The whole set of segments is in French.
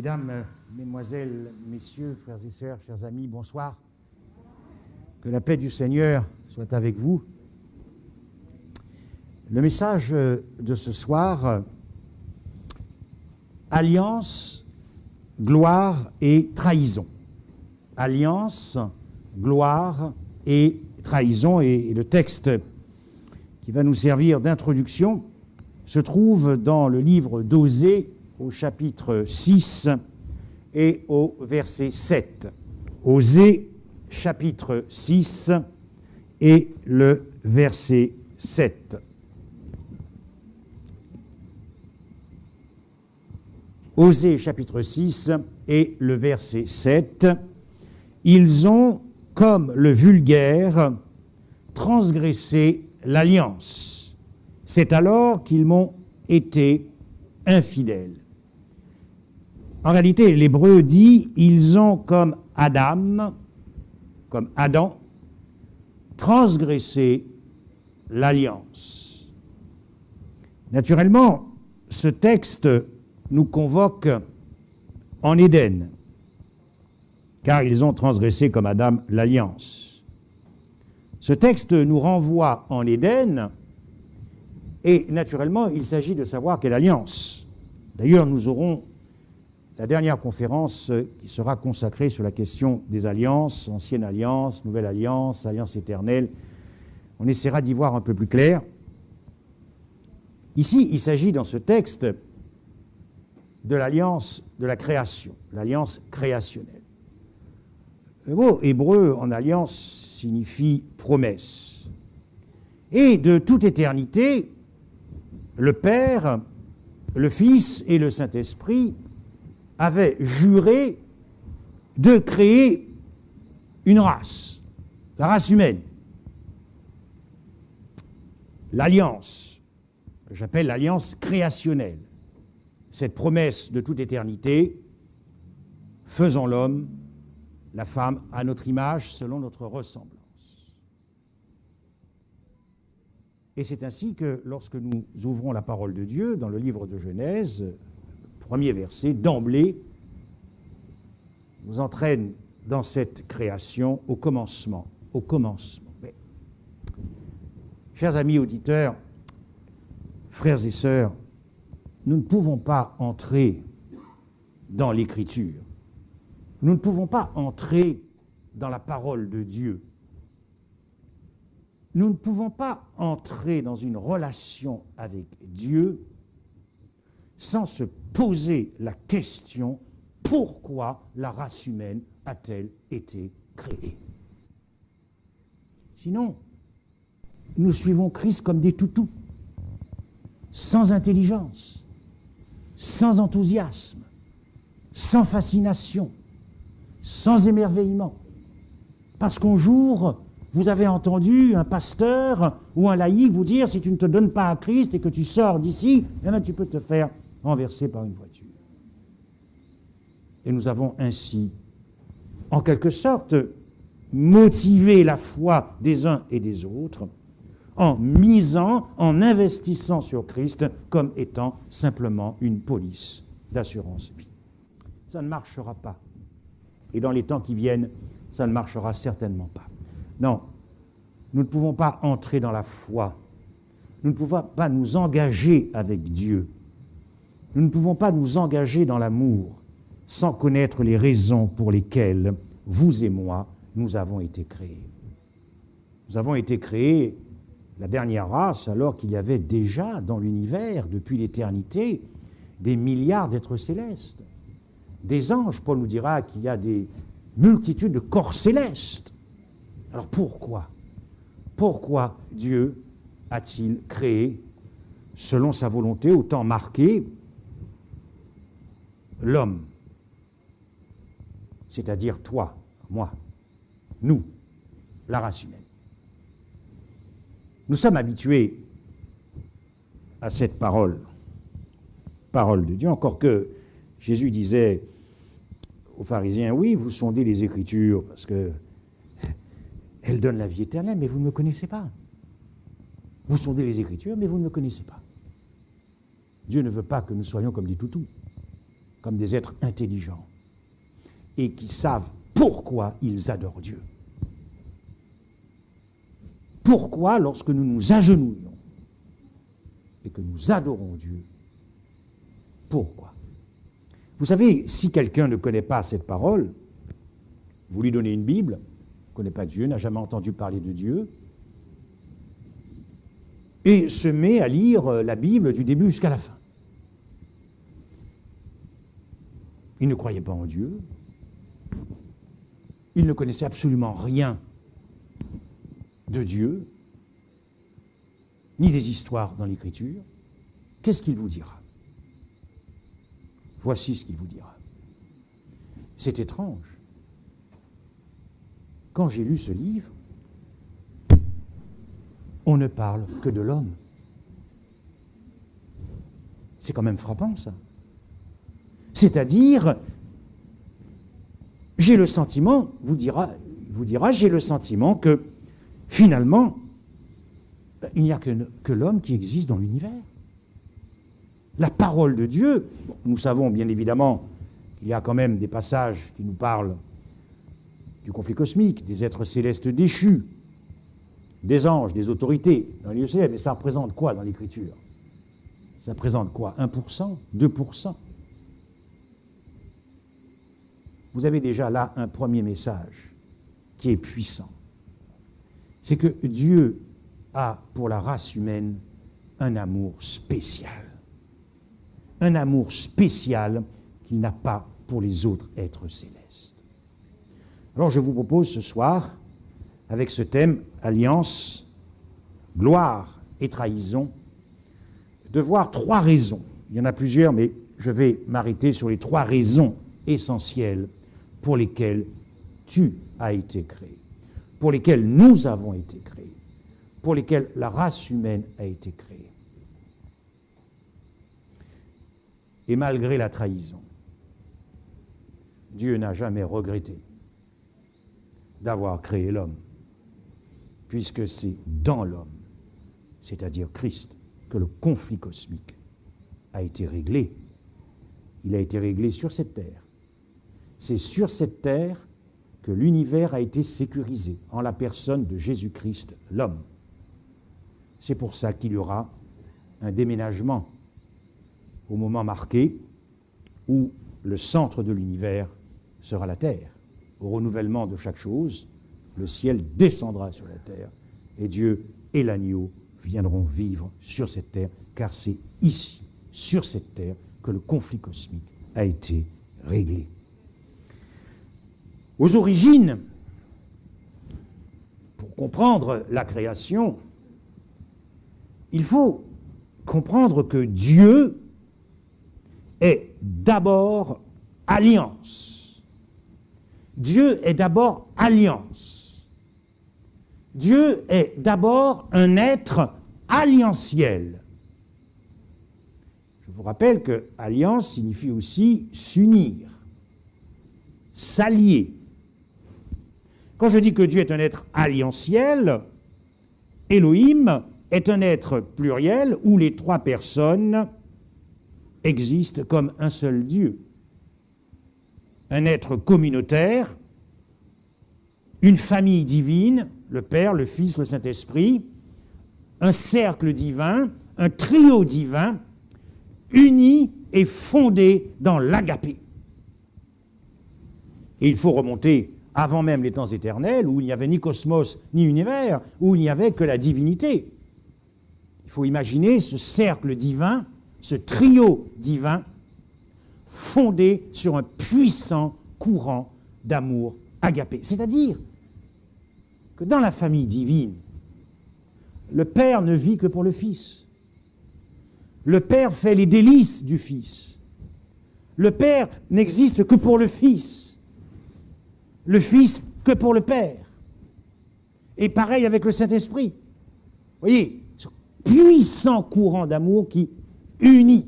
Mesdames, Mesdemoiselles, Messieurs, frères et sœurs, chers amis, bonsoir. Que la paix du Seigneur soit avec vous. Le message de ce soir, alliance, gloire et trahison. Alliance, gloire et trahison. Et le texte qui va nous servir d'introduction se trouve dans le livre d'Osée, au chapitre 6 et au verset 7. Osée, chapitre 6 et le verset 7. Osée, chapitre 6 et le verset 7. Ils ont, comme le vulgaire, transgressé l'alliance. C'est alors qu'ils m'ont été infidèles. En réalité, l'hébreu dit, ils ont comme Adam, transgressé l'alliance. Naturellement, ce texte nous convoque en Éden, car ils ont transgressé comme Adam l'alliance. Ce texte nous renvoie en Éden, et naturellement, il s'agit de savoir quelle alliance. D'ailleurs, nous aurons la dernière conférence qui sera consacrée sur la question des alliances, ancienne alliance, nouvelle alliance, alliance éternelle. On essaiera d'y voir un peu plus clair. Ici, il s'agit dans ce texte de l'alliance de la création, l'alliance créationnelle. Le mot hébreu en alliance signifie promesse. Et de toute éternité, le Père, le Fils et le Saint-Esprit avaient juré de créer une race, la race humaine. L'alliance, que j'appelle l'alliance créationnelle, cette promesse de toute éternité, faisons l'homme, la femme à notre image, selon notre ressemblance. Et c'est ainsi que lorsque nous ouvrons la parole de Dieu dans le livre de Genèse, premier verset, d'emblée, nous entraîne dans cette création au commencement. Au commencement. Mais, chers amis auditeurs, frères et sœurs, nous ne pouvons pas entrer dans l'Écriture. Nous ne pouvons pas entrer dans la parole de Dieu. Nous ne pouvons pas entrer dans une relation avec Dieu sans se poser la question « Pourquoi la race humaine a-t-elle été créée ?» Sinon, nous suivons Christ comme des toutous, sans intelligence, sans enthousiasme, sans fascination, sans émerveillement. Parce qu'un jour, vous avez entendu un pasteur ou un laïc vous dire « Si tu ne te donnes pas à Christ et que tu sors d'ici, eh bien, tu peux te faire renversé par une voiture. » Et nous avons ainsi, en quelque sorte, motivé la foi des uns et des autres en misant, en investissant sur Christ comme étant simplement une police d'assurance vie. Ça ne marchera pas. Et dans les temps qui viennent, ça ne marchera certainement pas. Non, nous ne pouvons pas entrer dans la foi. Nous ne pouvons pas nous engager avec Dieu. Nous ne pouvons pas nous engager dans l'amour sans connaître les raisons pour lesquelles vous et moi, nous avons été créés. Nous avons été créés, la dernière race, alors qu'il y avait déjà dans l'univers, depuis l'éternité, des milliards d'êtres célestes. Des anges, Paul nous dira qu'il y a des multitudes de corps célestes. Alors pourquoi Dieu a-t-il créé, selon sa volonté, au temps marqué, l'homme, c'est-à-dire toi, moi, nous, la race humaine. Nous sommes habitués à cette parole de Dieu, encore que Jésus disait aux pharisiens, oui, vous sondez les Écritures, parce qu'elles donnent la vie éternelle, mais vous ne me connaissez pas. Vous sondez les Écritures, mais vous ne me connaissez pas. Dieu ne veut pas que nous soyons comme des toutous. comme des êtres intelligents et qui savent pourquoi ils adorent Dieu. Pourquoi, lorsque nous nous agenouillons et que nous adorons Dieu, pourquoi? Vous savez, si quelqu'un ne connaît pas cette parole, vous lui donnez une Bible, ne connaît pas Dieu, n'a jamais entendu parler de Dieu, et se met à lire la Bible du début jusqu'à la fin. Il ne croyait pas en Dieu, il ne connaissait absolument rien de Dieu, ni des histoires dans l'Écriture. Qu'est-ce qu'il vous dira? Voici ce qu'il vous dira. C'est étrange. Quand j'ai lu ce livre, on ne parle que de l'homme. C'est quand même frappant, ça. C'est-à-dire, j'ai le sentiment, vous dira, j'ai le sentiment que, finalement, il n'y a que l'homme qui existe dans l'univers. La parole de Dieu, nous savons bien évidemment qu'il y a quand même des passages qui nous parlent du conflit cosmique, des êtres célestes déchus, des anges, des autorités dans les lieux célestes. Mais ça représente quoi dans l'Écriture? Ça représente quoi? 1%? 2%? Vous avez déjà là un premier message qui est puissant. C'est que Dieu a pour la race humaine un amour spécial. Un amour spécial qu'il n'a pas pour les autres êtres célestes. Alors je vous propose ce soir, avec ce thème, alliance, gloire et trahison, de voir 3 raisons. Il y en a plusieurs, mais je vais m'arrêter sur les 3 raisons essentielles pour lesquelles tu as été créé, pour lesquelles nous avons été créés, pour lesquelles la race humaine a été créée. Et malgré la trahison, Dieu n'a jamais regretté d'avoir créé l'homme, puisque c'est dans l'homme, c'est-à-dire Christ, que le conflit cosmique a été réglé. Il a été réglé sur cette terre. C'est sur cette terre que l'univers a été sécurisé en la personne de Jésus-Christ, l'homme. C'est pour ça qu'il y aura un déménagement au moment marqué où le centre de l'univers sera la terre. Au renouvellement de chaque chose, le ciel descendra sur la terre et Dieu et l'agneau viendront vivre sur cette terre, car c'est ici, sur cette terre, que le conflit cosmique a été réglé. Aux origines, pour comprendre la création, il faut comprendre que Dieu est d'abord alliance. Dieu est d'abord alliance. Dieu est d'abord un être alliantiel. Je vous rappelle que alliance signifie aussi s'unir, s'allier. Quand je dis que Dieu est un être alliantiel, Elohim est un être pluriel où les 3 personnes existent comme un seul Dieu. Un être communautaire, une famille divine, le Père, le Fils, le Saint-Esprit, un cercle divin, un trio divin, uni et fondé dans l'agapé. Et il faut remonter avant même les temps éternels, où il n'y avait ni cosmos ni univers, où il n'y avait que la divinité. Il faut imaginer ce cercle divin, ce trio divin, fondé sur un puissant courant d'amour agapé. C'est-à-dire que dans la famille divine, le Père ne vit que pour le Fils. Le Père fait les délices du Fils. Le Père n'existe que pour le Fils. Le Fils que pour le Père. Et pareil avec le Saint-Esprit. Vous voyez, ce puissant courant d'amour qui unit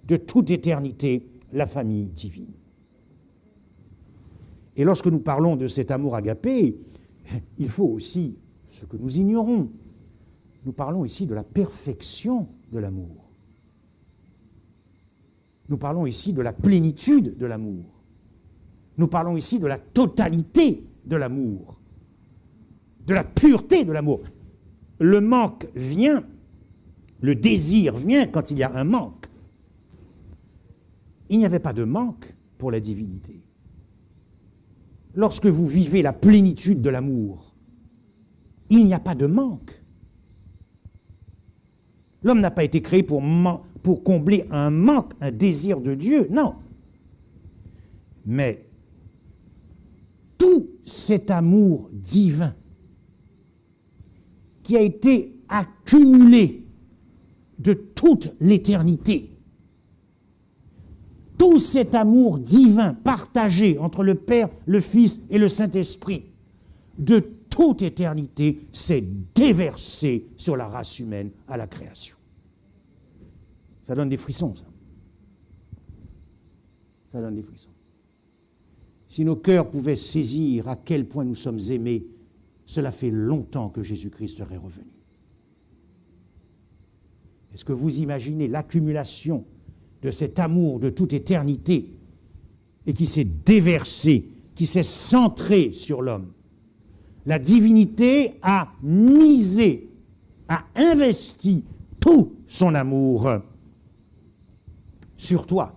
de toute éternité la famille divine. Et lorsque nous parlons de cet amour agapé, il faut aussi, ce que nous ignorons, nous parlons ici de la perfection de l'amour. Nous parlons ici de la plénitude de l'amour. Nous parlons ici de la totalité de l'amour, de la pureté de l'amour. Le manque vient, le désir vient quand il y a un manque. Il n'y avait pas de manque pour la divinité. Lorsque vous vivez la plénitude de l'amour, il n'y a pas de manque. L'homme n'a pas été créé pour combler un manque, un désir de Dieu, non. Mais tout cet amour divin qui a été accumulé de toute l'éternité, tout cet amour divin partagé entre le Père, le Fils et le Saint-Esprit, de toute éternité, s'est déversé sur la race humaine à la création. Ça donne des frissons, ça. Ça donne des frissons. Si nos cœurs pouvaient saisir à quel point nous sommes aimés, cela fait longtemps que Jésus-Christ serait revenu. Est-ce que vous imaginez l'accumulation de cet amour de toute éternité et qui s'est déversé, qui s'est centré sur l'homme? La divinité a misé, a investi tout son amour sur toi.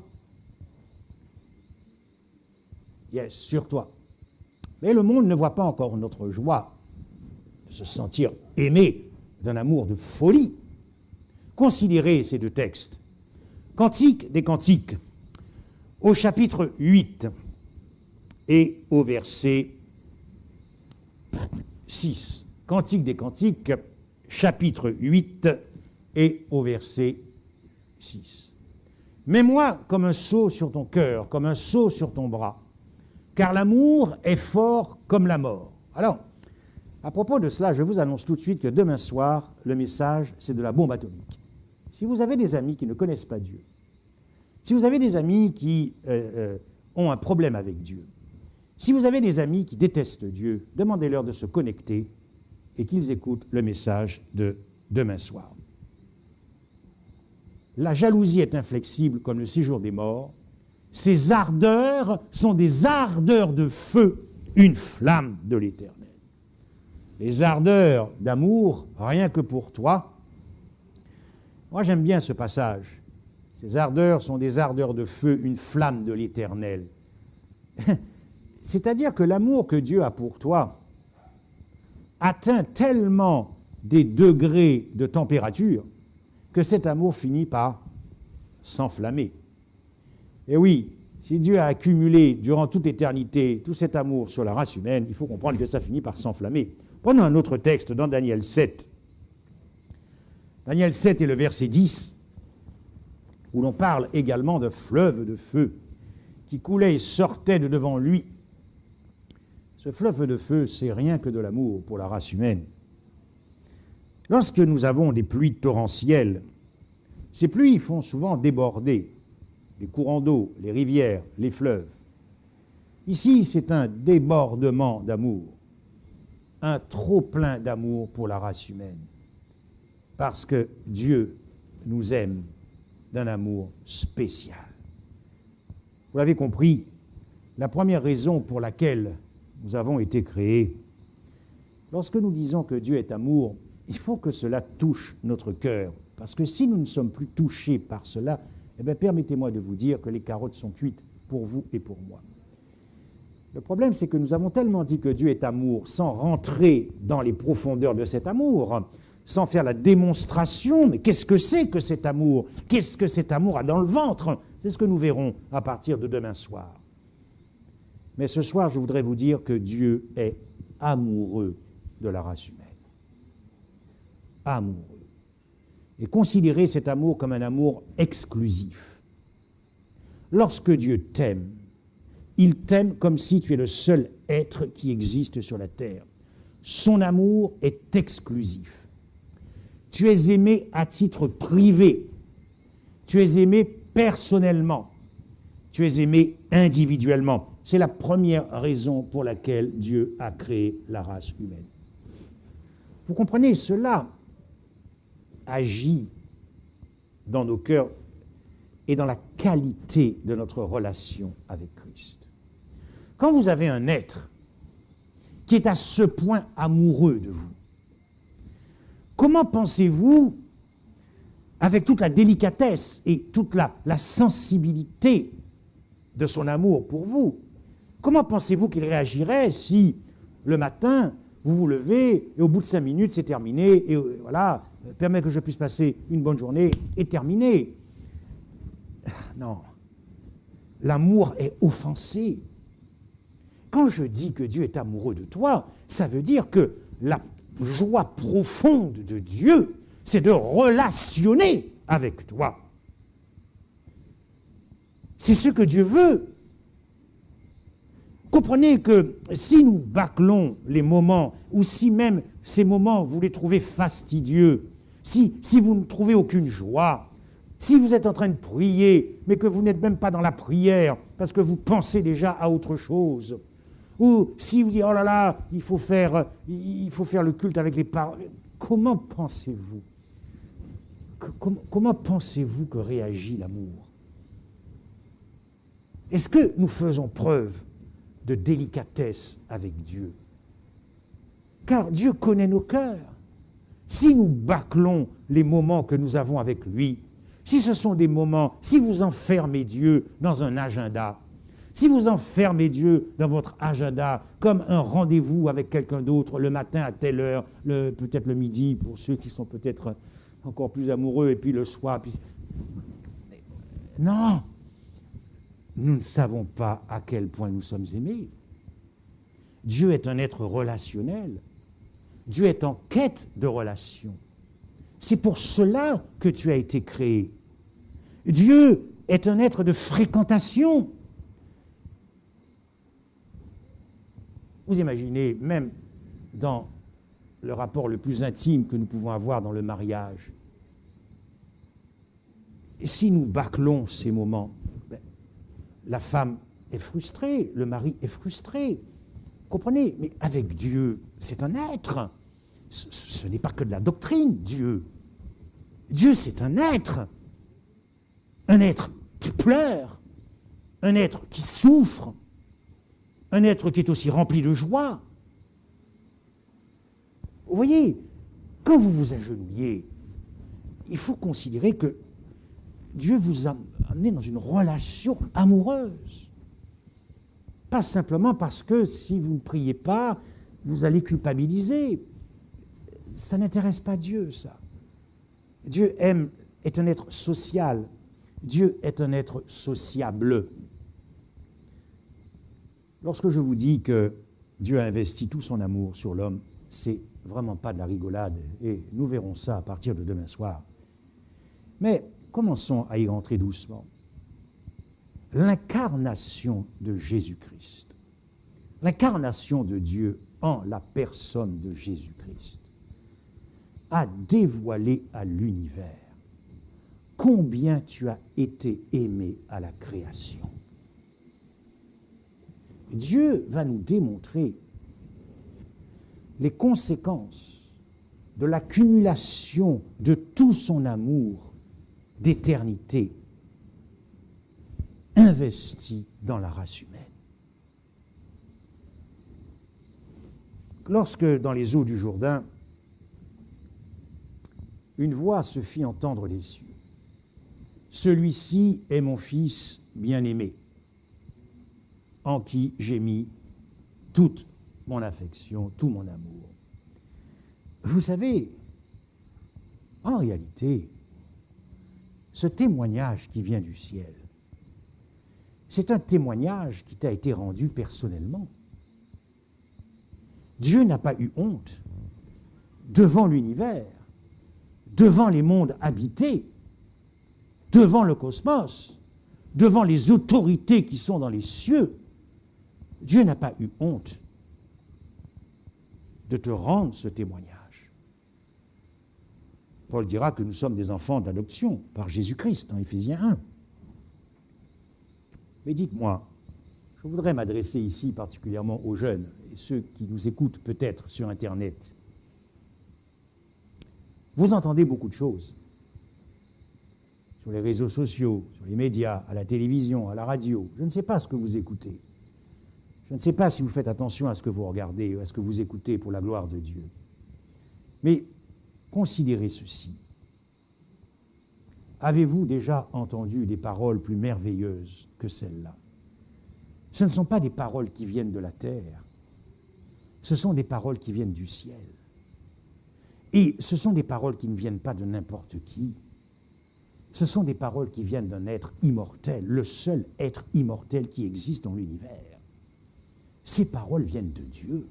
Yes, sur toi. Mais le monde ne voit pas encore notre joie de se sentir aimé d'un amour de folie. Considérez ces deux textes. Cantique des Cantiques, au chapitre 8 et au verset 6. Cantique des Cantiques, chapitre 8 et au verset 6. Mets-moi comme un sceau sur ton cœur, comme un sceau sur ton bras, car l'amour est fort comme la mort. Alors, à propos de cela, je vous annonce tout de suite que demain soir, le message, c'est de la bombe atomique. Si vous avez des amis qui ne connaissent pas Dieu, si vous avez des amis qui ont un problème avec Dieu, si vous avez des amis qui détestent Dieu, demandez-leur de se connecter et qu'ils écoutent le message de demain soir. La jalousie est inflexible comme le séjour des morts. Ses ardeurs sont des ardeurs de feu, une flamme de l'Éternel. Les ardeurs d'amour, rien que pour toi. Moi, j'aime bien ce passage. Ces ardeurs sont des ardeurs de feu, une flamme de l'Éternel. C'est-à-dire que l'amour que Dieu a pour toi atteint tellement des degrés de température que cet amour finit par s'enflammer. Et oui, si Dieu a accumulé durant toute éternité tout cet amour sur la race humaine, il faut comprendre que ça finit par s'enflammer. Prenons un autre texte dans Daniel 7. Daniel 7 et le verset 10, où l'on parle également de fleuve de feu qui coulait et sortait de devant lui. Ce fleuve de feu, c'est rien que de l'amour pour la race humaine. Lorsque nous avons des pluies torrentielles, ces pluies font souvent déborder les courants d'eau, les rivières, les fleuves. Ici, c'est un débordement d'amour, un trop-plein d'amour pour la race humaine, parce que Dieu nous aime d'un amour spécial. Vous l'avez compris, la première raison pour laquelle nous avons été créés, lorsque nous disons que Dieu est amour, il faut que cela touche notre cœur, parce que si nous ne sommes plus touchés par cela, eh bien, permettez-moi de vous dire que les carottes sont cuites pour vous et pour moi. Le problème, c'est que nous avons tellement dit que Dieu est amour, sans rentrer dans les profondeurs de cet amour, sans faire la démonstration, mais qu'est-ce que c'est que cet amour? Qu'est-ce que cet amour a dans le ventre? C'est ce que nous verrons à partir de demain soir. Mais ce soir, je voudrais vous dire que Dieu est amoureux de la race humaine. Amoureux. Et considérez cet amour comme un amour exclusif. Lorsque Dieu t'aime, il t'aime comme si tu es le seul être qui existe sur la terre. Son amour est exclusif. Tu es aimé à titre privé. Tu es aimé personnellement. Tu es aimé individuellement. C'est la première raison pour laquelle Dieu a créé la race humaine. Vous comprenez, cela agit dans nos cœurs et dans la qualité de notre relation avec Christ. Quand vous avez un être qui est à ce point amoureux de vous, comment pensez-vous, avec toute la délicatesse et toute la sensibilité de son amour pour vous, comment pensez-vous qu'il réagirait si, le matin, vous vous levez et au bout de 5 minutes, c'est terminé, et voilà, permet que je puisse passer une bonne journée, et terminé. Non, l'amour est offensé. Quand je dis que Dieu est amoureux de toi, ça veut dire que la joie profonde de Dieu, c'est de relationner avec toi. C'est ce que Dieu veut. Comprenez que si nous bâclons les moments, ou si même ces moments, vous les trouvez fastidieux, si vous ne trouvez aucune joie, si vous êtes en train de prier, mais que vous n'êtes même pas dans la prière, parce que vous pensez déjà à autre chose, ou si vous dites, oh là là, il faut faire le culte avec les paroles, comment pensez-vous comment pensez-vous que réagit l'amour? Est-ce que nous faisons preuve de délicatesse avec Dieu? Car Dieu connaît nos cœurs. Si nous bâclons les moments que nous avons avec lui, si ce sont des moments, si vous enfermez Dieu dans un agenda, si vous enfermez Dieu dans votre agenda comme un rendez-vous avec quelqu'un d'autre le matin à telle heure, peut-être le midi pour ceux qui sont peut-être encore plus amoureux, et puis le soir, puis... Non, nous ne savons pas à quel point nous sommes aimés. Dieu est un être relationnel. Dieu est en quête de relation. C'est pour cela que tu as été créé. Dieu est un être de fréquentation. Vous imaginez, même dans le rapport le plus intime que nous pouvons avoir dans le mariage, et si nous bâclons ces moments, la femme est frustrée, le mari est frustré. Comprenez? Mais avec Dieu, c'est un être. Ce n'est pas que de la doctrine, Dieu. Dieu, c'est un être. Un être qui pleure, un être qui souffre, un être qui est aussi rempli de joie. Vous voyez, quand vous vous agenouillez, il faut considérer que Dieu vous a amené dans une relation amoureuse. Pas simplement parce que si vous ne priez pas, vous allez culpabiliser. Ça n'intéresse pas Dieu, ça. Dieu est un être social. Dieu est un être sociable. Lorsque je vous dis que Dieu a investi tout son amour sur l'homme, c'est vraiment pas de la rigolade, et nous verrons ça à partir de demain soir. Mais commençons à y rentrer doucement. L'incarnation de Jésus-Christ, l'incarnation de Dieu en la personne de Jésus-Christ, a dévoilé à l'univers combien tu as été aimé à la création. Dieu va nous démontrer les conséquences de l'accumulation de tout son amour d'éternité investi dans la race humaine. Lorsque, dans les eaux du Jourdain, une voix se fit entendre des cieux. Celui-ci est mon fils bien-aimé, en qui j'ai mis toute mon affection, tout mon amour. Vous savez, en réalité, ce témoignage qui vient du ciel, c'est un témoignage qui t'a été rendu personnellement. Dieu n'a pas eu honte devant l'univers, devant les mondes habités, devant le cosmos, devant les autorités qui sont dans les cieux. Dieu n'a pas eu honte de te rendre ce témoignage. Paul dira que nous sommes des enfants d'adoption par Jésus-Christ dans Éphésiens 1. Mais dites-moi, je voudrais m'adresser ici particulièrement aux jeunes et ceux qui nous écoutent peut-être sur Internet. Vous entendez beaucoup de choses sur les réseaux sociaux, sur les médias, à la télévision, à la radio. Je ne sais pas ce que vous écoutez. Je ne sais pas si vous faites attention à ce que vous regardez, à ce que vous écoutez pour la gloire de Dieu. Mais considérez ceci. Avez-vous déjà entendu des paroles plus merveilleuses que celles-là? Ce ne sont pas des paroles qui viennent de la terre. Ce sont des paroles qui viennent du ciel. Et ce sont des paroles qui ne viennent pas de n'importe qui. Ce sont des paroles qui viennent d'un être immortel, le seul être immortel qui existe dans l'univers. Ces paroles viennent de Dieu.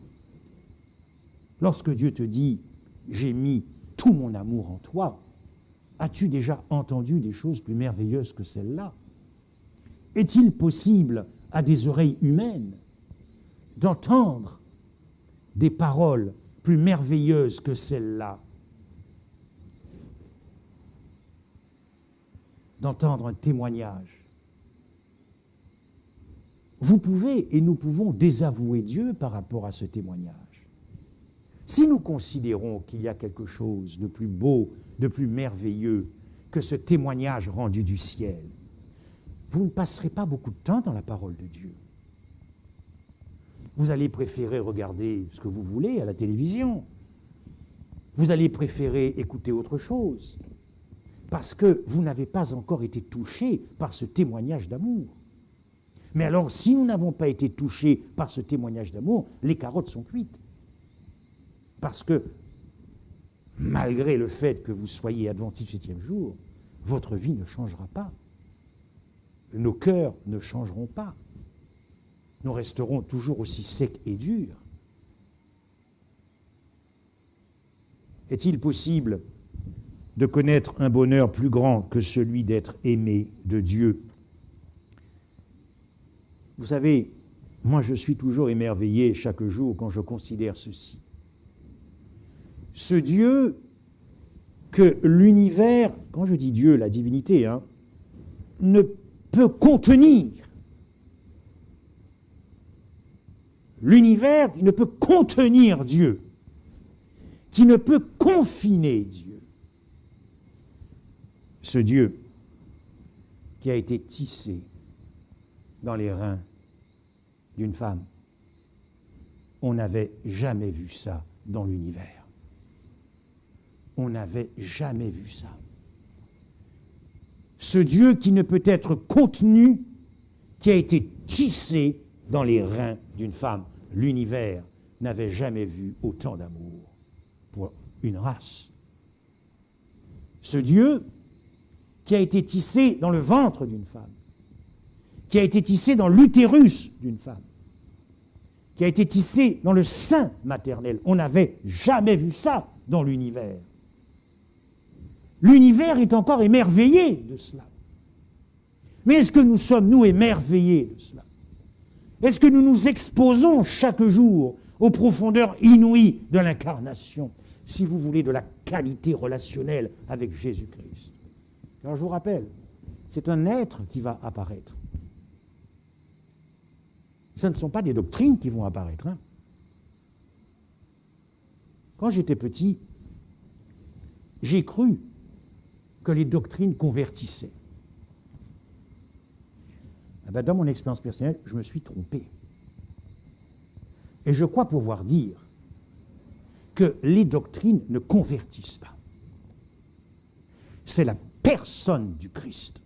Lorsque Dieu te dit « J'ai mis tout mon amour en toi », as-tu déjà entendu des choses plus merveilleuses que celles-là? Est-il possible à des oreilles humaines d'entendre des paroles plus merveilleuses que celles-là? D'entendre un témoignage. Vous pouvez et nous pouvons désavouer Dieu par rapport à ce témoignage. Si nous considérons qu'il y a quelque chose de plus beau, de plus merveilleux que ce témoignage rendu du ciel, vous ne passerez pas beaucoup de temps dans la parole de Dieu. Vous allez préférer regarder ce que vous voulez à la télévision. Vous allez préférer écouter autre chose, parce que vous n'avez pas encore été touché par ce témoignage d'amour. Mais alors, si nous n'avons pas été touchés par ce témoignage d'amour, les carottes sont cuites. Parce que, malgré le fait que vous soyez adventiste du 7e jour, votre vie ne changera pas. Nos cœurs ne changeront pas. Nous resterons toujours aussi secs et durs. Est-il possible de connaître un bonheur plus grand que celui d'être aimé de Dieu? Vous savez, moi je suis toujours émerveillé chaque jour quand je considère ceci. Ce Dieu que l'univers, quand je dis Dieu, la divinité, ne peut contenir. L'univers, il ne peut contenir Dieu, qui ne peut confiner Dieu. Ce Dieu qui a été tissé dans les reins d'une femme. On n'avait jamais vu ça dans l'univers. On n'avait jamais vu ça. Ce Dieu qui ne peut être contenu, qui a été tissé dans les reins d'une femme. L'univers n'avait jamais vu autant d'amour pour une race. Ce Dieu qui a été tissé dans le ventre d'une femme, qui a été tissé dans l'utérus d'une femme, qui a été tissé dans le sein maternel. On n'avait jamais vu ça dans l'univers. L'univers est encore émerveillé de cela. Mais est-ce que nous sommes, nous, émerveillés de cela? Est-ce que nous nous exposons chaque jour aux profondeurs inouïes de l'incarnation, si vous voulez, de la qualité relationnelle avec Jésus-Christ? Alors je vous rappelle, c'est un être qui va apparaître. Ce ne sont pas des doctrines qui vont apparaître. Quand j'étais petit, j'ai cru que les doctrines convertissaient. Dans mon expérience personnelle, je me suis trompé. Et je crois pouvoir dire que les doctrines ne convertissent pas. C'est la personne du Christ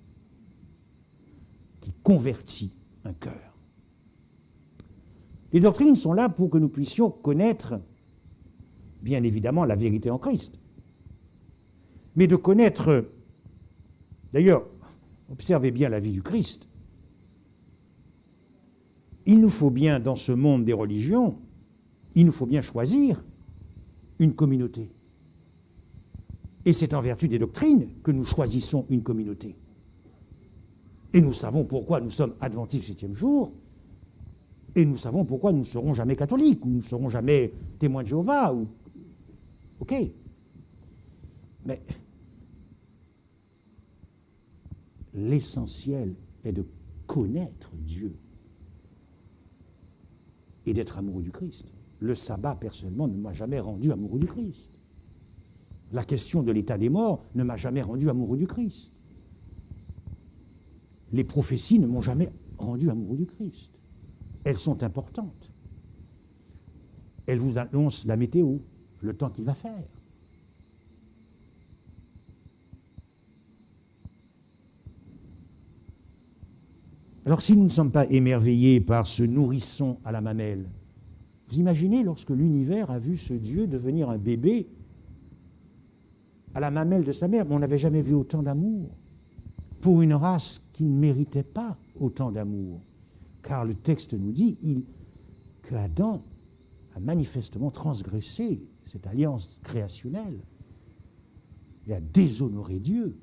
qui convertit un cœur. Les doctrines sont là pour que nous puissions connaître, bien évidemment, la vérité en Christ. Mais de connaître, d'ailleurs, observez bien la vie du Christ. Il nous faut bien, dans ce monde des religions, il nous faut bien choisir une communauté. Et c'est en vertu des doctrines que nous choisissons une communauté. Et nous savons pourquoi nous sommes adventistes du 7e jour, et nous savons pourquoi nous ne serons jamais catholiques, ou nous ne serons jamais témoins de Jéhovah, ou... Ok. Mais l'essentiel est de connaître Dieu et d'être amoureux du Christ. Le sabbat, personnellement, ne m'a jamais rendu amoureux du Christ. La question de l'état des morts ne m'a jamais rendu amoureux du Christ. les prophéties ne m'ont jamais rendu amoureux du Christ. Elles sont importantes. Elles vous annoncent la météo, le temps qu'il va faire. Alors si nous ne sommes pas émerveillés par ce nourrisson à la mamelle, vous imaginez lorsque l'univers a vu ce Dieu devenir un bébé à la mamelle de sa mère, mais on n'avait jamais vu autant d'amour pour une race qui ne méritait pas autant d'amour. Car le texte nous dit que Adam a manifestement transgressé cette alliance créationnelle et a déshonoré Dieu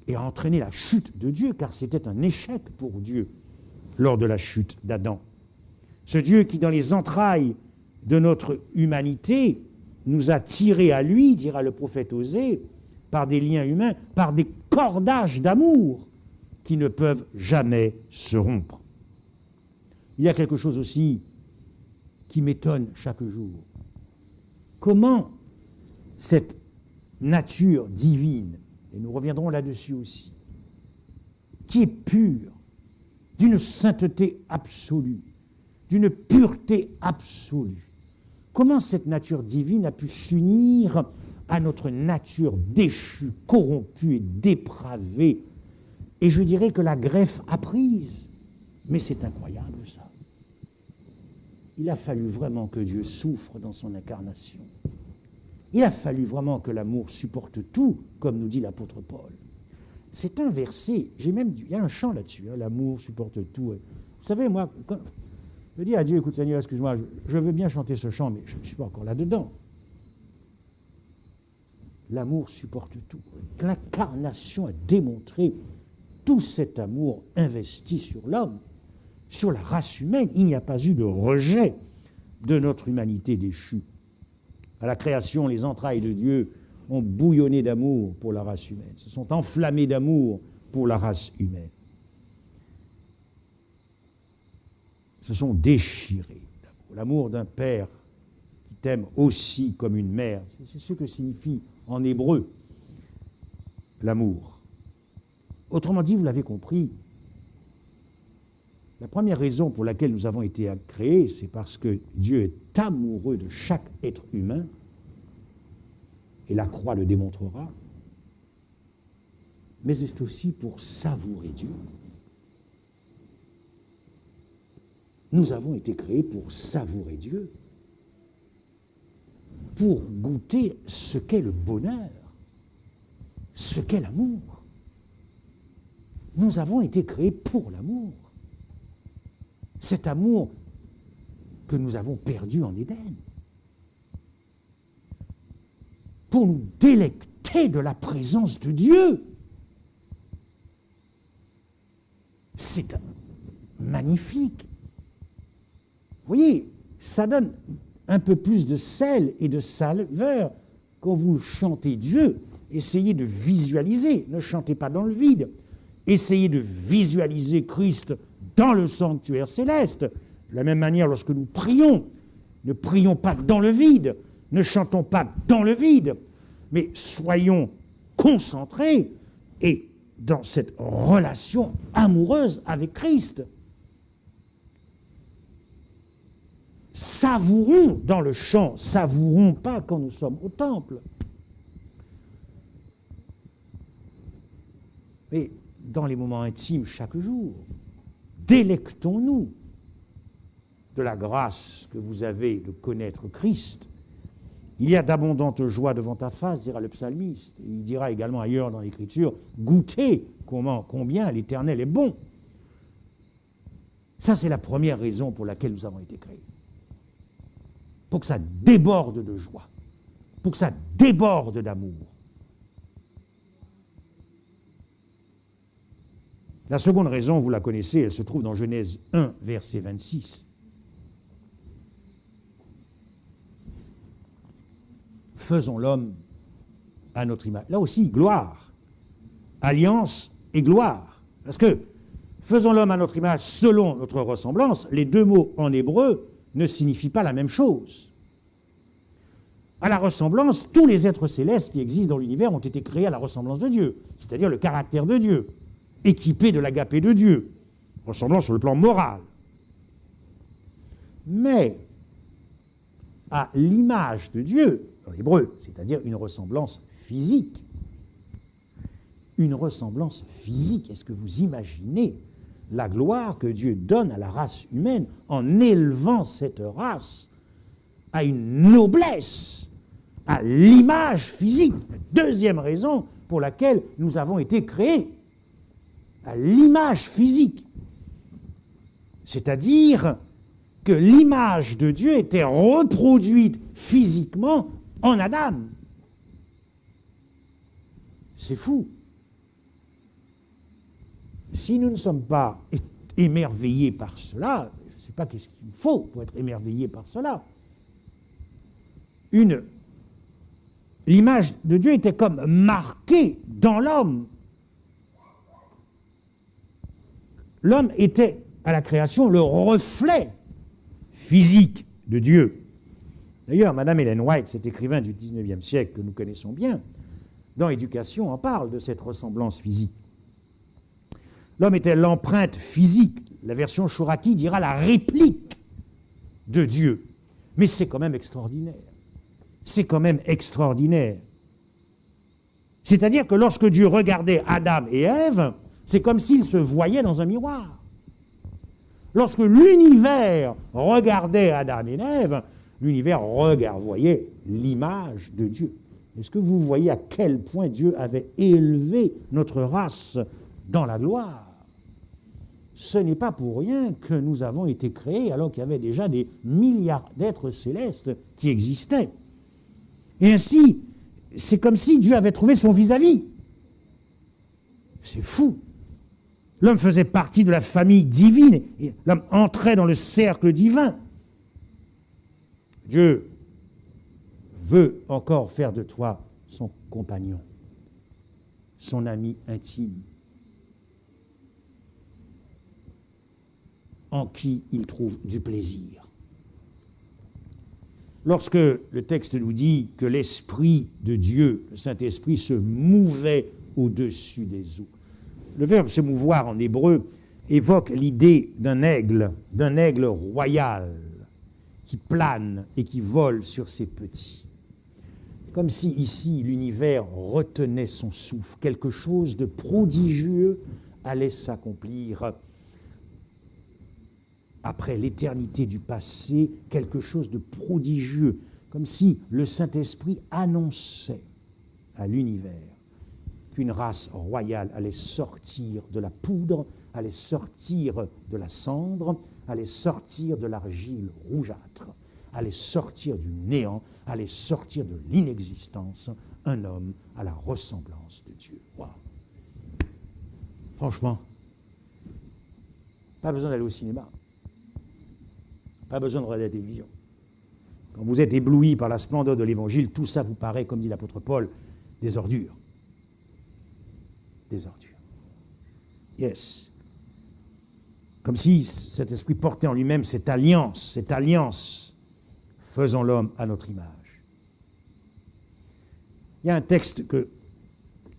et a entraîné la chute de Dieu, car c'était un échec pour Dieu lors de la chute d'Adam. Ce Dieu qui, dans les entrailles de notre humanité, nous a tirés à lui, dira le prophète Osée, par des liens humains, par des cordages d'amour qui ne peuvent jamais se rompre. Il y a quelque chose aussi qui m'étonne chaque jour. Comment cette nature divine, et nous reviendrons là-dessus aussi, qui est pure, d'une sainteté absolue, d'une pureté absolue, comment cette nature divine a pu s'unir à notre nature déchue, corrompue et dépravée, et je dirais que la greffe a prise. Mais c'est incroyable ça. Il a fallu vraiment que Dieu souffre dans son incarnation. Il a fallu vraiment que l'amour supporte tout, comme nous dit l'apôtre Paul. C'est un verset, il y a un chant là-dessus, hein, l'amour supporte tout. Vous savez, moi, quand je dis à Dieu, écoute Seigneur, excuse-moi, je veux bien chanter ce chant, mais je ne suis pas encore là-dedans. L'amour supporte tout. L'incarnation a démontré tout cet amour investi sur l'homme, sur la race humaine. Il n'y a pas eu de rejet de notre humanité déchue. À la création, les entrailles de Dieu ont bouillonné d'amour pour la race humaine, se sont enflammées d'amour pour la race humaine, se sont déchirées d'amour. L'amour d'un père qui t'aime aussi comme une mère, c'est ce que signifie en hébreu l'amour. Autrement dit, vous l'avez compris, la première raison pour laquelle nous avons été créés, c'est parce que Dieu est amoureux de chaque être humain, et la croix le démontrera, mais c'est aussi pour savourer Dieu. Nous avons été créés pour savourer Dieu, pour goûter ce qu'est le bonheur, ce qu'est l'amour. Nous avons été créés pour l'amour. Cet amour que nous avons perdu en Éden. Pour nous délecter de la présence de Dieu. C'est magnifique. Vous voyez, ça donne un peu plus de sel et de saveur quand vous chantez Dieu. Essayez de visualiser, ne chantez pas dans le vide. Essayez de visualiser Christ dans le sanctuaire céleste. De la même manière, lorsque nous prions, ne prions pas dans le vide, ne chantons pas dans le vide, mais soyons concentrés et dans cette relation amoureuse avec Christ. Savourons dans le chant, savourons pas quand nous sommes au temple. Mais dans les moments intimes chaque jour, délectons-nous de la grâce que vous avez de connaître Christ. Il y a d'abondantes joies devant ta face, dira le psalmiste. Il dira également ailleurs dans l'Écriture, goûtez combien l'Éternel est bon. Ça, c'est la première raison pour laquelle nous avons été créés. Pour que ça déborde de joie, pour que ça déborde d'amour. La seconde raison, vous la connaissez, elle se trouve dans Genèse 1, verset 26. Faisons l'homme à notre image. Là aussi, gloire, alliance et gloire. Parce que faisons l'homme à notre image selon notre ressemblance, les deux mots en hébreu ne signifient pas la même chose. À la ressemblance, tous les êtres célestes qui existent dans l'univers ont été créés à la ressemblance de Dieu, c'est-à-dire le caractère de Dieu. équipé de l'agapé de Dieu, ressemblant sur le plan moral. Mais à l'image de Dieu, dans l'hébreu, c'est-à-dire une ressemblance physique. Une ressemblance physique. Est-ce que vous imaginez la gloire que Dieu donne à la race humaine en élevant cette race à une noblesse, à l'image physique? Deuxième raison pour laquelle nous avons été créés, à l'image physique. C'est-à-dire que l'image de Dieu était reproduite physiquement en Adam. C'est fou. Si nous ne sommes pas émerveillés par cela, je ne sais pas qu'est-ce qu'il faut pour être émerveillé par cela. L'image de Dieu était comme marquée dans l'homme. L'homme était, à la création, le reflet physique de Dieu. D'ailleurs, Madame Ellen White, cet écrivain du XIXe siècle que nous connaissons bien, dans Éducation, en parle de cette ressemblance physique. L'homme était l'empreinte physique. La version Chouraki dira la réplique de Dieu. Mais c'est quand même extraordinaire. C'est quand même extraordinaire. C'est-à-dire que lorsque Dieu regardait Adam et Ève, c'est comme s'il se voyait dans un miroir. Lorsque l'univers regardait Adam et Ève, l'univers voyait l'image de Dieu. Est-ce que vous voyez à quel point Dieu avait élevé notre race dans la gloire? Ce n'est pas pour rien que nous avons été créés alors qu'il y avait déjà des milliards d'êtres célestes qui existaient. Et ainsi, c'est comme si Dieu avait trouvé son vis-à-vis. C'est fou. L'homme faisait partie de la famille divine, et l'homme entrait dans le cercle divin. Dieu veut encore faire de toi son compagnon, son ami intime, en qui il trouve du plaisir. Lorsque le texte nous dit que l'Esprit de Dieu, le Saint-Esprit, se mouvait au-dessus des eaux, le verbe se mouvoir en hébreu évoque l'idée d'un aigle royal qui plane et qui vole sur ses petits. Comme si ici l'univers retenait son souffle, quelque chose de prodigieux allait s'accomplir après l'éternité du passé, quelque chose de prodigieux, comme si le Saint-Esprit annonçait à l'univers qu'une race royale allait sortir de la poudre, allait sortir de la cendre, allait sortir de l'argile rougeâtre, allait sortir du néant, allait sortir de l'inexistence, un homme à la ressemblance de Dieu. Wow. Franchement, pas besoin d'aller au cinéma, pas besoin de regarder la télévision. Quand vous êtes ébloui par la splendeur de l'Évangile, tout ça vous paraît, comme dit l'apôtre Paul, des ordures. Des ordures. Yes. Comme si cet esprit portait en lui-même cette alliance, faisant l'homme à notre image. Il y a un texte que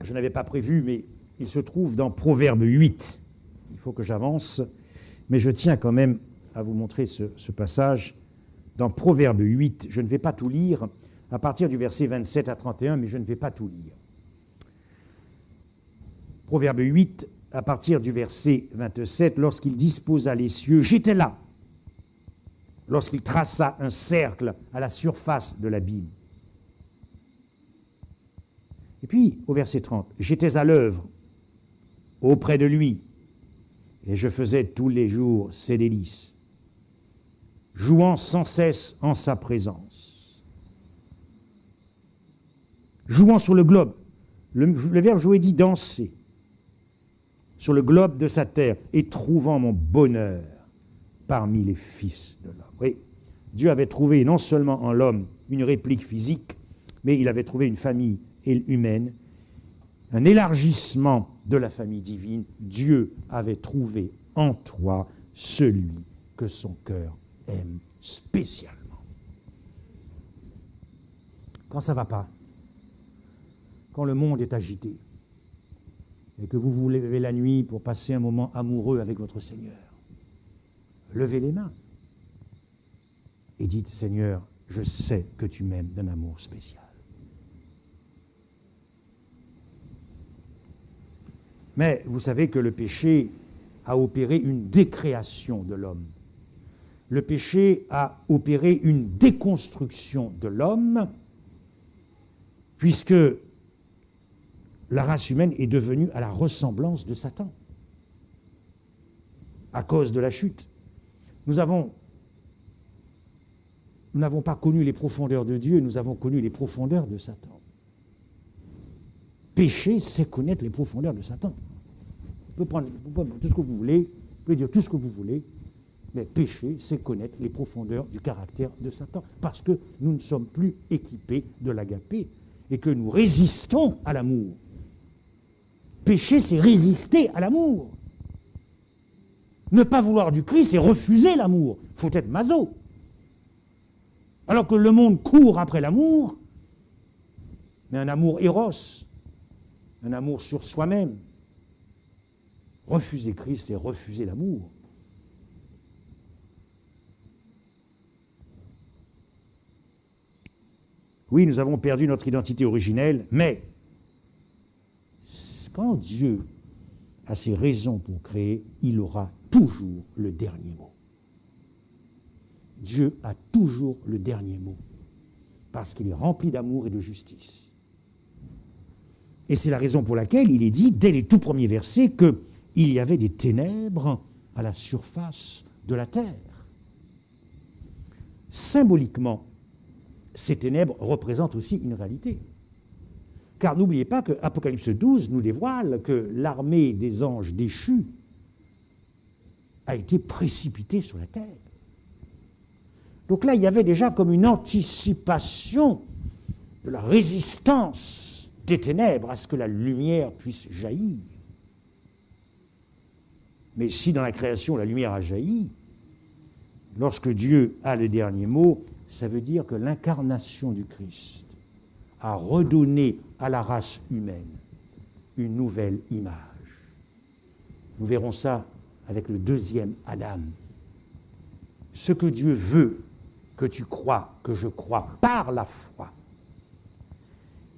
je n'avais pas prévu, mais il se trouve dans Proverbe 8. Il faut que j'avance, mais je tiens quand même à vous montrer ce passage. Dans Proverbe 8, je ne vais pas tout lire, à partir du verset 27 à 31, mais je ne vais pas tout lire. Proverbe 8, à partir du verset 27, lorsqu'il disposa les cieux, j'étais là. Lorsqu'il traça un cercle à la surface de l'abîme. Et puis, au verset 30, j'étais à l'œuvre, auprès de lui, et je faisais tous les jours ses délices, jouant sans cesse en sa présence. Jouant sur le globe. Le verbe jouer dit danser. Sur le globe de sa terre, et trouvant mon bonheur parmi les fils de l'homme. Oui, Dieu avait trouvé non seulement en l'homme une réplique physique, mais il avait trouvé une famille humaine, un élargissement de la famille divine. Dieu avait trouvé en toi celui que son cœur aime spécialement. Quand ça ne va pas, quand le monde est agité, et que vous vous levez la nuit pour passer un moment amoureux avec votre Seigneur, levez les mains et dites, Seigneur, je sais que tu m'aimes d'un amour spécial. Mais vous savez que le péché a opéré une décréation de l'homme. Le péché a opéré une déconstruction de l'homme, puisque la race humaine est devenue à la ressemblance de Satan, à cause de la chute. Nous n'avons pas connu les profondeurs de Dieu, nous avons connu les profondeurs de Satan. Péché, c'est connaître les profondeurs de Satan. Vous pouvez prendre tout ce que vous voulez, vous pouvez dire tout ce que vous voulez, mais péché, c'est connaître les profondeurs du caractère de Satan, parce que nous ne sommes plus équipés de l'agapé et que nous résistons à l'amour. Péché, c'est résister à l'amour. Ne pas vouloir du Christ, c'est refuser l'amour. Il faut être maso. Alors que le monde court après l'amour, mais un amour éros, un amour sur soi-même. Refuser Christ, c'est refuser l'amour. Oui, nous avons perdu notre identité originelle, mais quand Dieu a ses raisons pour créer, il aura toujours le dernier mot. Dieu a toujours le dernier mot, parce qu'il est rempli d'amour et de justice. Et c'est la raison pour laquelle il est dit, dès les tout premiers versets, qu'il y avait des ténèbres à la surface de la terre. Symboliquement, ces ténèbres représentent aussi une réalité. Car n'oubliez pas que Apocalypse 12 nous dévoile que l'armée des anges déchus a été précipitée sur la terre. Donc là, il y avait déjà comme une anticipation de la résistance des ténèbres à ce que la lumière puisse jaillir. Mais si dans la création la lumière a jailli, lorsque Dieu a le dernier mot, ça veut dire que l'incarnation du Christ a redonné à la race humaine une nouvelle image. Nous verrons ça avec le deuxième Adam. Ce que Dieu veut que tu crois, que je crois, par la foi.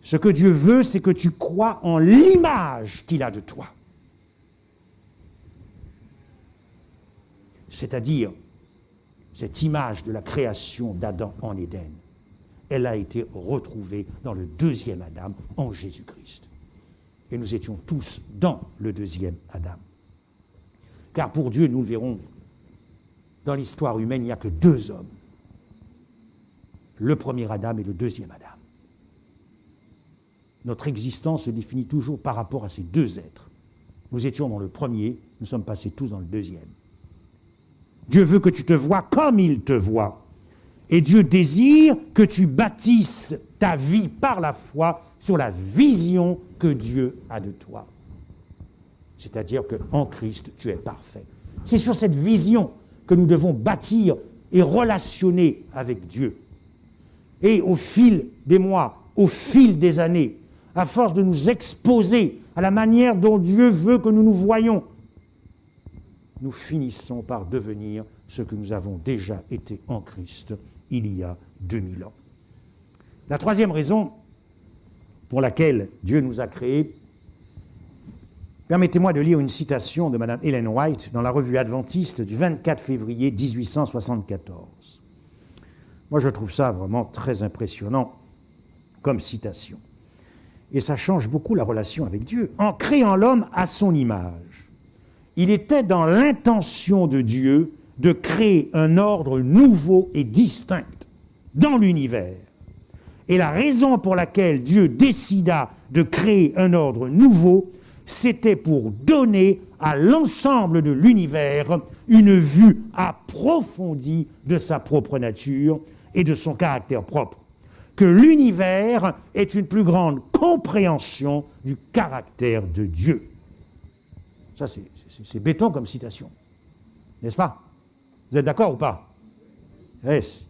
Ce que Dieu veut, c'est que tu crois en l'image qu'il a de toi. C'est-à-dire, cette image de la création d'Adam en Éden, elle a été retrouvée dans le deuxième Adam, en Jésus-Christ. Et nous étions tous dans le deuxième Adam. Car pour Dieu, nous le verrons, dans l'histoire humaine, il n'y a que deux hommes. Le premier Adam et le deuxième Adam. Notre existence se définit toujours par rapport à ces deux êtres. Nous étions dans le premier, nous sommes passés tous dans le deuxième. Dieu veut que tu te vois comme il te voit. Et Dieu désire que tu bâtisses ta vie par la foi sur la vision que Dieu a de toi. C'est-à-dire qu'en Christ, tu es parfait. C'est sur cette vision que nous devons bâtir et relationner avec Dieu. Et au fil des mois, au fil des années, à force de nous exposer à la manière dont Dieu veut que nous nous voyions, nous finissons par devenir ce que nous avons déjà été en Christ il y a 2000 ans. La troisième raison pour laquelle Dieu nous a créés, permettez-moi de lire une citation de Mme Ellen White dans la revue adventiste du 24 février 1874. Moi, je trouve ça vraiment très impressionnant comme citation. Et ça change beaucoup la relation avec Dieu. En créant l'homme à son image, il était dans l'intention de Dieu de créer un ordre nouveau et distinct dans l'univers. Et la raison pour laquelle Dieu décida de créer un ordre nouveau, c'était pour donner à l'ensemble de l'univers une vue approfondie de sa propre nature et de son caractère propre. Que l'univers ait une plus grande compréhension du caractère de Dieu. Ça, c'est béton comme citation. N'est-ce pas? Vous êtes d'accord ou pas? Yes.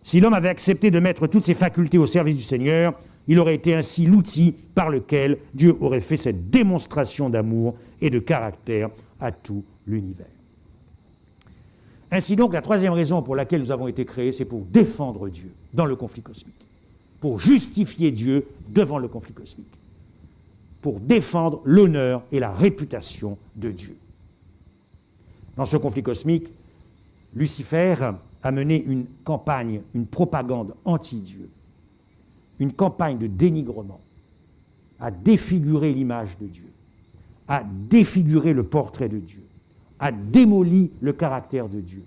Si l'homme avait accepté de mettre toutes ses facultés au service du Seigneur, Il aurait été ainsi l'outil par lequel Dieu aurait fait cette démonstration d'amour et de caractère à tout l'univers. Ainsi donc, la troisième raison pour laquelle nous avons été créés, c'est pour défendre Dieu dans le conflit cosmique, pour justifier Dieu devant le conflit cosmique, pour défendre l'honneur et la réputation de Dieu. Dans ce conflit cosmique, Lucifer a mené une campagne, une propagande anti-Dieu, une campagne de dénigrement, a défiguré l'image de Dieu, a défiguré le portrait de Dieu, a démoli le caractère de Dieu,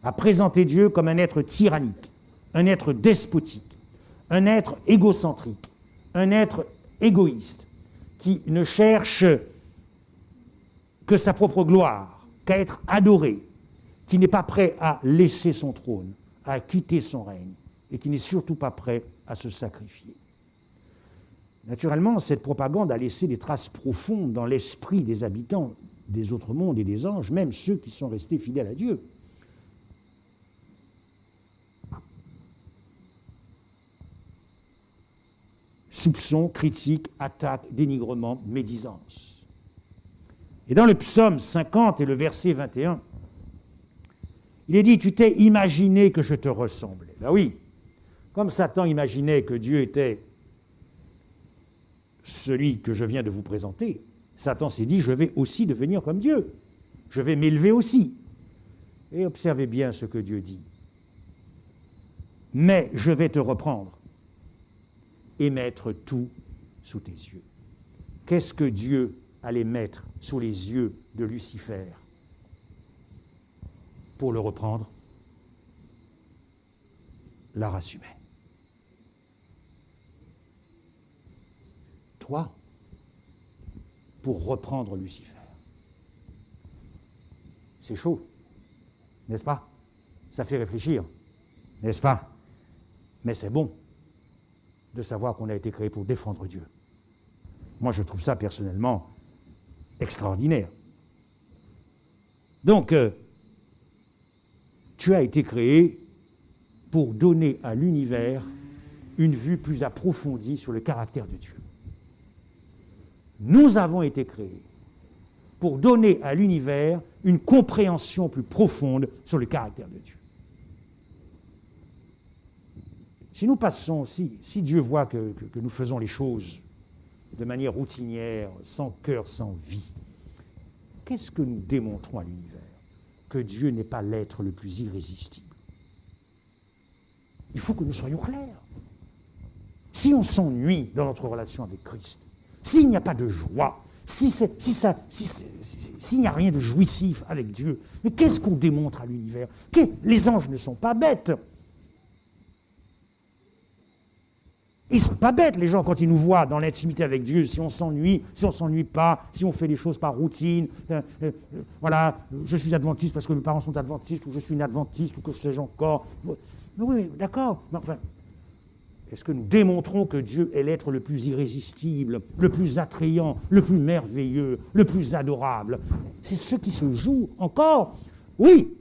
a présenté Dieu comme un être tyrannique, un être despotique, un être égocentrique, un être égoïste, qui ne cherche que sa propre gloire, qu'à être adoré, qui n'est pas prêt à laisser son trône, à quitter son règne, et qui n'est surtout pas prêt à se sacrifier. Naturellement, cette propagande a laissé des traces profondes dans l'esprit des habitants des autres mondes et des anges, même ceux qui sont restés fidèles à Dieu. Soupçons, critiques, attaques, dénigrement, médisance. Et dans le psaume 50 et le verset 21, il est dit « Tu t'es imaginé que je te ressemblais ». Ben oui, comme Satan imaginait que Dieu était celui que je viens de vous présenter, Satan s'est dit « Je vais aussi devenir comme Dieu, je vais m'élever aussi ». Et observez bien ce que Dieu dit. « Mais je vais te reprendre et mettre tout sous tes yeux ». Qu'est-ce que Dieu allait mettre sous les yeux de Lucifer pour le reprendre? La race humaine. Toi, pour reprendre Lucifer. C'est chaud, n'est-ce pas? Ça fait réfléchir, n'est-ce pas? Mais c'est bon de savoir qu'on a été créé pour défendre Dieu. Moi, je trouve ça personnellement extraordinaire. Donc, tu as été créé pour donner à l'univers une vue plus approfondie sur le caractère de Dieu. Nous avons été créés pour donner à l'univers une compréhension plus profonde sur le caractère de Dieu. Si nous passons, si Dieu voit que nous faisons les choses de manière routinière, sans cœur, sans vie, qu'est-ce que nous démontrons à l'univers? Que Dieu n'est pas l'être le plus irrésistible. Il faut que nous soyons clairs. Si on s'ennuie dans notre relation avec Christ, s'il n'y a pas de joie, s'il n'y a rien de jouissif avec Dieu, mais qu'est-ce qu'on démontre à l'univers? Les anges ne sont pas bêtes. Ils ne sont pas bêtes, les gens, quand ils nous voient dans l'intimité avec Dieu, si on s'ennuie, si on ne s'ennuie pas, si on fait les choses par routine, voilà, je suis adventiste parce que mes parents sont adventistes, ou je suis une adventiste, ou que sais-je encore. Oui, d'accord, mais enfin, est-ce que nous démontrons que Dieu est l'être le plus irrésistible, le plus attrayant, le plus merveilleux, le plus adorable? C'est ce qui se joue encore. Oui,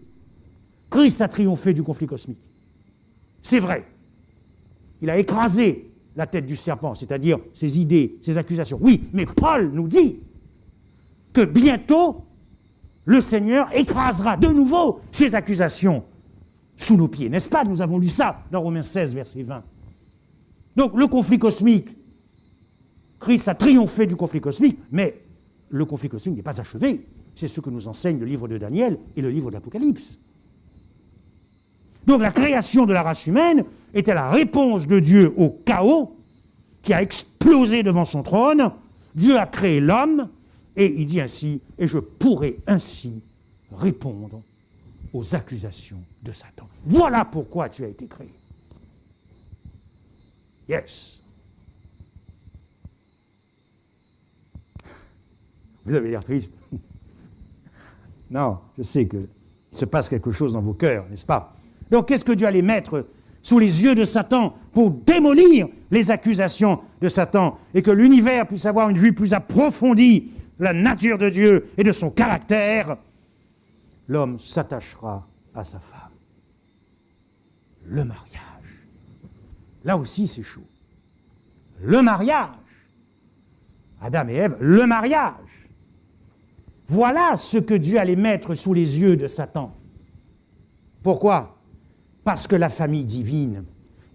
Christ a triomphé du conflit cosmique. C'est vrai. Il a écrasé la tête du serpent, c'est-à-dire ses idées, ses accusations. Oui, mais Paul nous dit que bientôt, le Seigneur écrasera de nouveau ses accusations sous nos pieds. N'est-ce pas? Nous avons lu ça dans Romains 16, verset 20. Donc, le conflit cosmique, Christ a triomphé du conflit cosmique, mais le conflit cosmique n'est pas achevé. C'est ce que nous enseigne le livre de Daniel et le livre de l'Apocalypse. Donc la création de la race humaine était la réponse de Dieu au chaos qui a explosé devant son trône. Dieu a créé l'homme et il dit ainsi « Et je pourrai ainsi répondre aux accusations de Satan. » Voilà pourquoi tu as été créé. Yes. Vous avez l'air triste. Non, je sais qu'il se passe quelque chose dans vos cœurs, n'est-ce pas? Donc, qu'est-ce que Dieu allait mettre sous les yeux de Satan pour démolir les accusations de Satan et que l'univers puisse avoir une vue plus approfondie de la nature de Dieu et de son caractère? L'homme s'attachera à sa femme. Le mariage. Là aussi, c'est chaud. le mariage. Adam et Ève, le mariage. Voilà ce que Dieu allait mettre sous les yeux de Satan. Pourquoi? Parce que la famille divine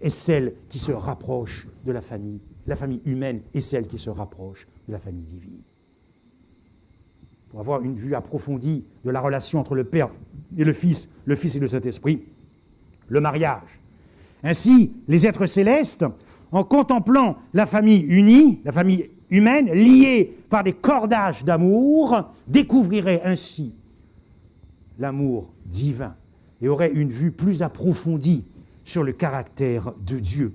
est celle qui se rapproche de la famille humaine est celle qui se rapproche de la famille divine. Pour avoir une vue approfondie de la relation entre le Père et le Fils et le Saint-Esprit, le mariage. Ainsi, les êtres célestes, en contemplant la famille unie, la famille humaine, liée par des cordages d'amour, découvriraient ainsi l'amour divin et auraient une vue plus approfondie sur le caractère de Dieu.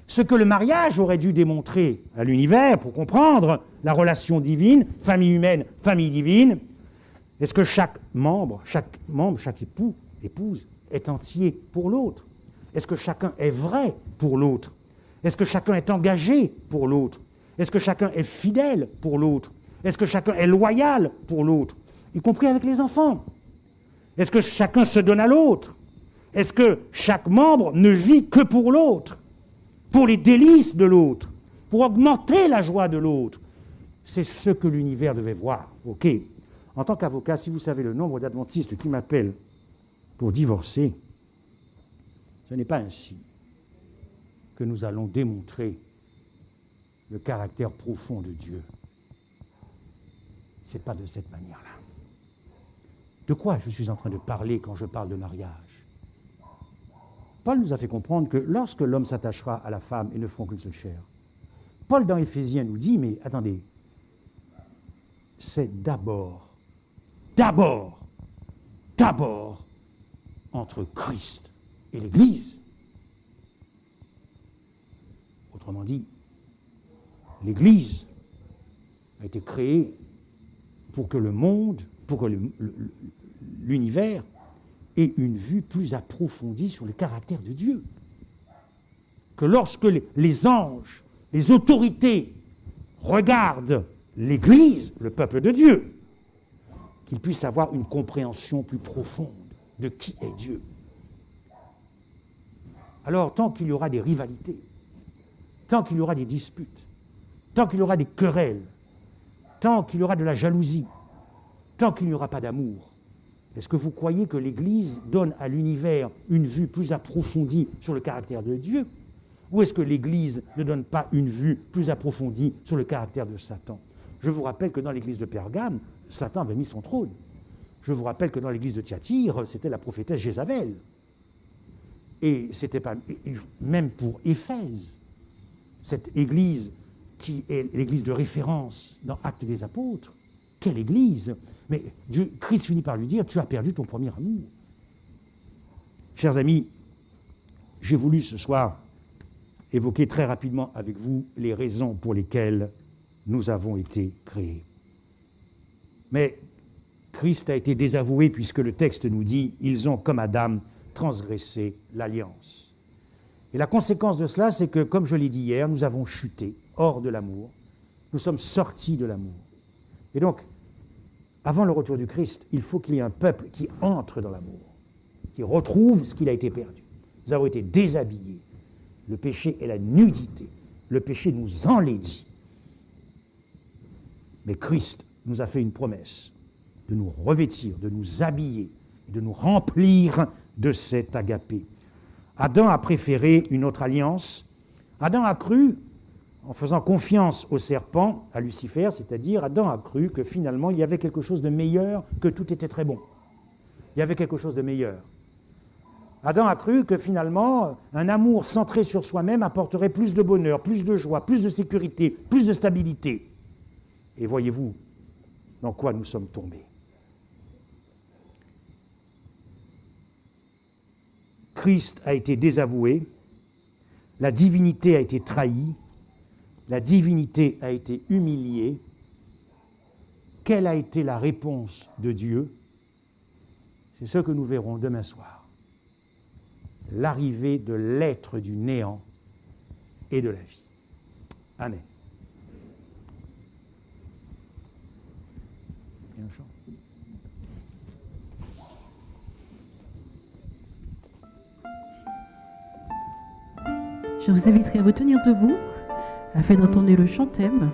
Ce que le mariage aurait dû démontrer à l'univers pour comprendre la relation divine, famille humaine, famille divine, est-ce que chaque membre, chaque épouse est entier pour l'autre? Est-ce que chacun est vrai pour l'autre? Est-ce que chacun est engagé pour l'autre? Est-ce que chacun est fidèle pour l'autre? Est-ce que chacun est loyal pour l'autre? Y compris avec les enfants. Est-ce que chacun se donne à l'autre? Est-ce que chaque membre ne vit que pour l'autre, pour les délices de l'autre, pour augmenter la joie de l'autre? C'est ce que l'univers devait voir. OK. En tant qu'avocat, si vous savez le nombre d'adventistes qui m'appellent pour divorcer, ce n'est pas ainsi que nous allons démontrer le caractère profond de Dieu. Ce n'est pas de cette manière-là. De quoi je suis en train de parler quand je parle de mariage? Paul nous a fait comprendre que lorsque l'homme s'attachera à la femme, ils ne feront qu'une seule chair. Paul dans Éphésiens nous dit, mais attendez, c'est d'abord entre Christ et l'Église. Autrement dit, l'Église a été créée pour que le monde, pour que l'univers ait une vue plus approfondie sur le caractère de Dieu. Que lorsque les anges, les autorités regardent l'Église, le peuple de Dieu, qu'ils puissent avoir une compréhension plus profonde de qui est Dieu. Alors, tant qu'il y aura des rivalités, tant qu'il y aura des disputes, tant qu'il y aura des querelles, tant qu'il y aura de la jalousie, tant qu'il n'y aura pas d'amour, est-ce que vous croyez que l'Église donne à l'univers une vue plus approfondie sur le caractère de Dieu? Ou est-ce que l'Église ne donne pas une vue plus approfondie sur le caractère de Satan? Je vous rappelle que dans l'Église de Pergame, Satan avait mis son trône. Je vous rappelle que dans l'Église de Thyatire, c'était la prophétesse Jézabel. Et c'était pas même pour Éphèse, cette Église qui est l'Église de référence dans Actes des Apôtres. Quelle Église! Mais Christ finit par lui dire, tu as perdu ton premier amour. Chers amis, j'ai voulu ce soir évoquer très rapidement avec vous les raisons pour lesquelles nous avons été créés. Mais Christ a été désavoué puisque le texte nous dit « Ils ont, comme Adam, transgressé l'alliance ». Et la conséquence de cela, c'est que, comme je l'ai dit hier, nous avons chuté hors de l'amour. Nous sommes sortis de l'amour. Et donc, avant le retour du Christ, il faut qu'il y ait un peuple qui entre dans l'amour, qui retrouve ce qu'il a été perdu. Nous avons été déshabillés. Le péché est la nudité. Le péché nous enlaidit. Mais Christ nous a fait une promesse de nous revêtir, de nous habiller, de nous remplir de cet agapé. Adam a préféré une autre alliance. Adam a cru, en faisant confiance au serpent, à Lucifer, c'est-à-dire Adam a cru que finalement il y avait quelque chose de meilleur, que tout était très bon. Il y avait quelque chose de meilleur. Adam a cru que finalement un amour centré sur soi-même apporterait plus de bonheur, plus de joie, plus de sécurité, plus de stabilité. Et voyez-vous dans quoi nous sommes tombés. Christ a été désavoué, la divinité a été trahie, la divinité a été humiliée. Quelle a été la réponse de Dieu? C'est ce que nous verrons demain soir. L'arrivée de l'être du néant et de la vie. Amen. Je vous inviterai à vous tenir debout afin d'entendre le chant-thème.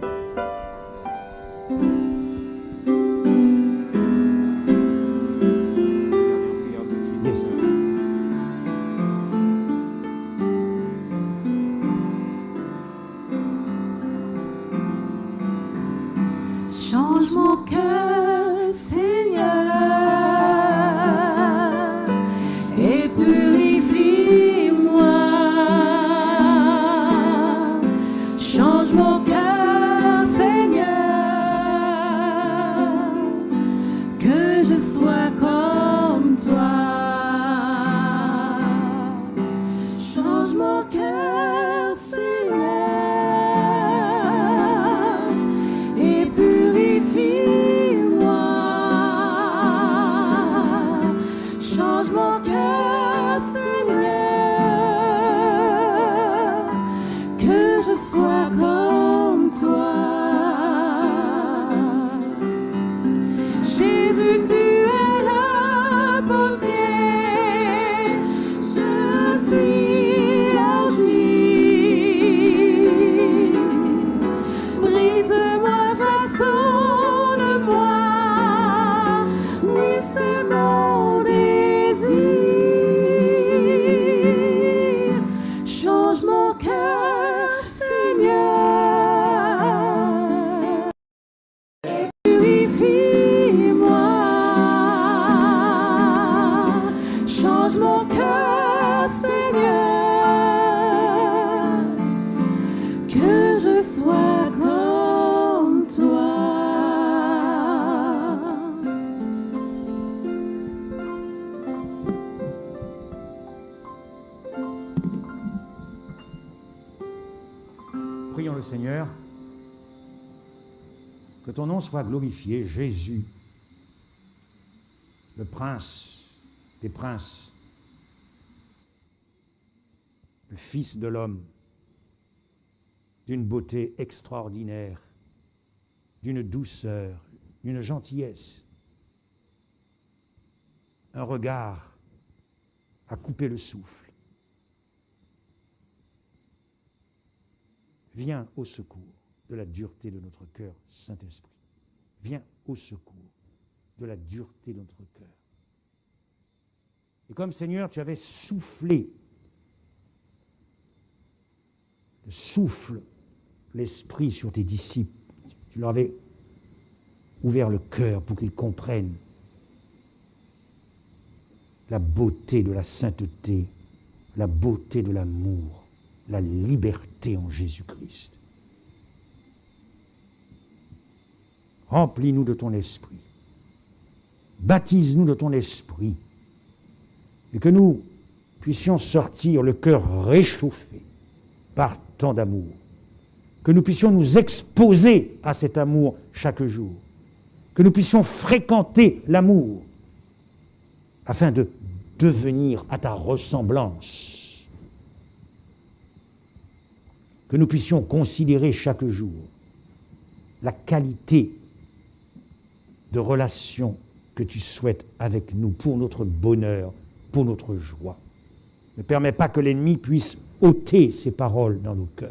Change mon cœur, Seigneur, et purifie-moi. Change mon cœur, Seigneur, que je sois comme toi. Change mon cœur, Seigneur, et purifie-moi. Change mon cœur, Seigneur, que je sois comme toi. Jésus, tu es le potier, je suis l'argile. Brise-moi, façonne-moi, oui, c'est mon désir. Change mon cœur, Seigneur, purifie-moi. Change mon cœur, Seigneur, que je sois comme toi. Prions le Seigneur. Que ton nom soit glorifié, Jésus, le prince des princes, le Fils de l'homme, d'une beauté extraordinaire, d'une douceur, d'une gentillesse, un regard à couper le souffle. Viens au secours de la dureté de notre cœur, Saint-Esprit. Viens au secours de la dureté de notre cœur. Et comme, Seigneur, tu avais soufflé le souffle, l'esprit sur tes disciples, tu leur avais ouvert le cœur pour qu'ils comprennent la beauté de la sainteté, la beauté de l'amour, la liberté en Jésus-Christ. Remplis-nous de ton esprit. Baptise-nous de ton esprit. Et que nous puissions sortir le cœur réchauffé par tant d'amour. Que nous puissions nous exposer à cet amour chaque jour. Que nous puissions fréquenter l'amour afin de devenir à ta ressemblance. Que nous puissions considérer chaque jour la qualité de relation que tu souhaites avec nous pour notre bonheur, pour notre joie. Ne permets pas que l'ennemi puisse ôter ces paroles dans nos cœurs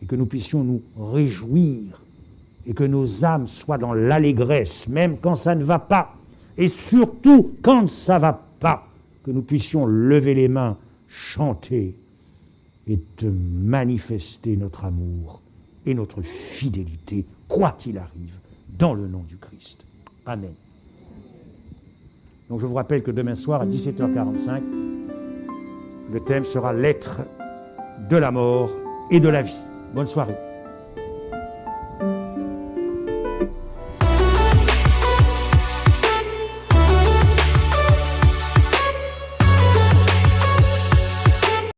et que nous puissions nous réjouir et que nos âmes soient dans l'allégresse, même quand ça ne va pas, et surtout quand ça ne va pas, que nous puissions lever les mains, chanter et te manifester notre amour et notre fidélité, quoi qu'il arrive, dans le nom du Christ. Amen. Donc je vous rappelle que demain soir à 17h45, le thème sera l'être de la mort et de la vie. Bonne soirée.